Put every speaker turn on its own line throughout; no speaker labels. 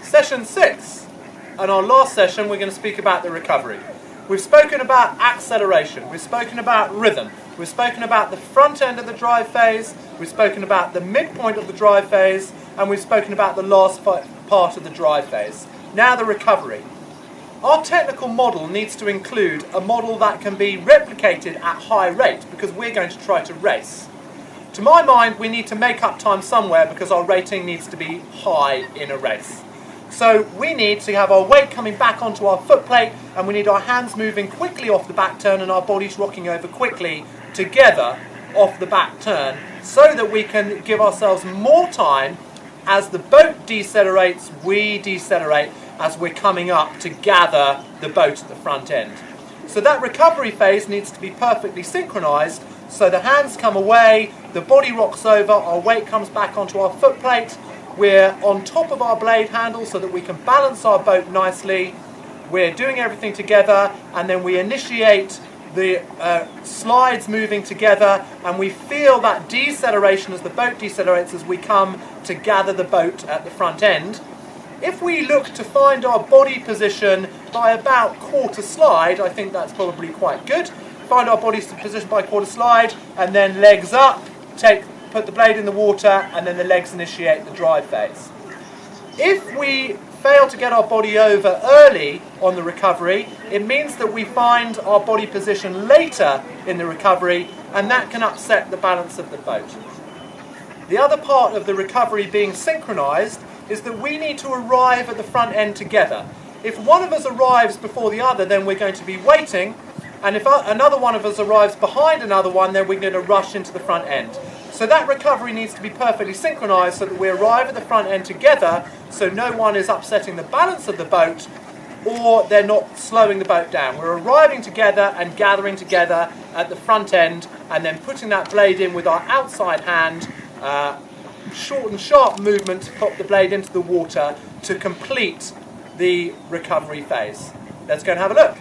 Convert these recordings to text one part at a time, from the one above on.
Session 6, and our last session we're going to speak about the recovery. We've spoken about acceleration, we've spoken about rhythm, we've spoken about the front end of the drive phase, we've spoken about the midpoint of the drive phase, and we've spoken about the last part of the drive phase. Now the recovery. Our technical model needs to include a model that can be replicated at high rate because we're going to try to race. To my mind, we need to make up time somewhere because our rating needs to be high in a race. So we need to have our weight coming back onto our foot plate, and we need our hands moving quickly off the back turn and our bodies rocking over quickly together off the back turn so that we can give ourselves more time. As the boat decelerates, we decelerate as we're coming up to gather the boat at the front end. So that recovery phase needs to be perfectly synchronized, so the hands come away, the body rocks over, our weight comes back onto our foot plate, we're on top of our blade handle so that we can balance our boat nicely, we're doing everything together, and then we initiate the slides moving together, and we feel that deceleration as the boat decelerates as we come to gather the boat at the front end. If we look to find our body position by about quarter slide, I think that's probably quite good. Find our body position by quarter slide, and then legs up, put the blade in the water, and then the legs initiate the drive phase. If we fail to get our body over early on the recovery, it means that we find our body position later in the recovery, and that can upset the balance of the boat. The other part of the recovery being synchronized is that we need to arrive at the front end together. If one of us arrives before the other, then we're going to be waiting, and if another one of us arrives behind another one, then we're going to rush into the front end. So that recovery needs to be perfectly synchronized so that we arrive at the front end together, so no one is upsetting the balance of the boat or they're not slowing the boat down. We're arriving together and gathering together at the front end, and then putting that blade in with our outside hand, short and sharp movement to pop the blade into the water to complete the recovery phase. Let's go and have a look.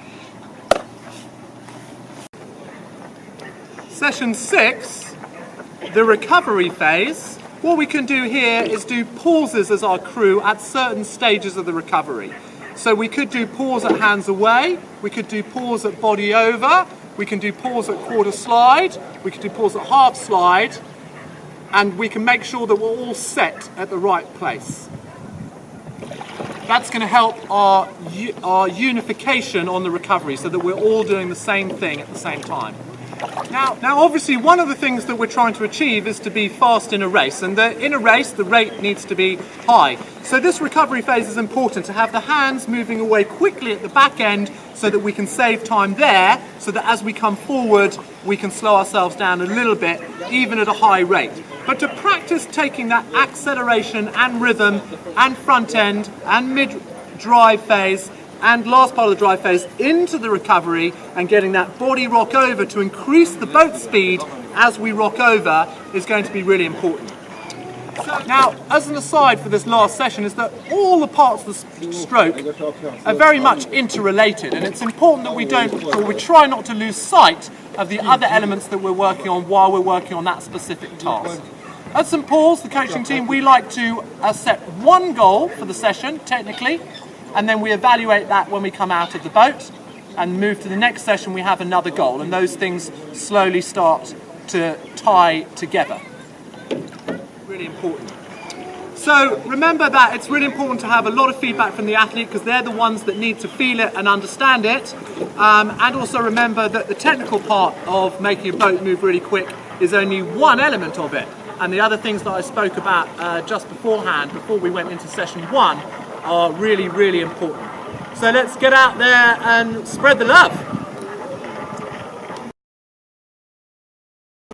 Session 6, the recovery phase. What we can do here is do pauses as our crew at certain stages of the recovery. So we could do pause at hands away, we could do pause at body over, we can do pause at quarter slide, we can do pause at half slide, and we can make sure that we're all set at the right place. That's going to help our unification on the recovery so that we're all doing the same thing at the same time. Now obviously one of the things that we're trying to achieve is to be fast in a race, and in a race the rate needs to be high. So this recovery phase is important to have the hands moving away quickly at the back end so that we can save time there, so that as we come forward we can slow ourselves down a little bit, even at a high rate. But to practice taking that acceleration and rhythm and front end and mid-drive phase and last part of the drive phase into the recovery and getting that body rock over to increase the boat speed as we rock over is going to be really important. Now, as an aside for this last session, is that all the parts of the stroke are very much interrelated, and it's important that we try not to lose sight of the other elements that we're working on while we're working on that specific task. At St Paul's, the coaching team, we like to set one goal for the session, technically, and then we evaluate that when we come out of the boat and move to the next session. We have another goal, and those things slowly start to tie together. Really important. So remember that it's really important to have a lot of feedback from the athlete because they're the ones that need to feel it and understand it, and also remember that the technical part of making a boat move really quick is only one element of it, and the other things that I spoke about just beforehand, before we went into session 1, are really, really important. So let's get out there and spread the love.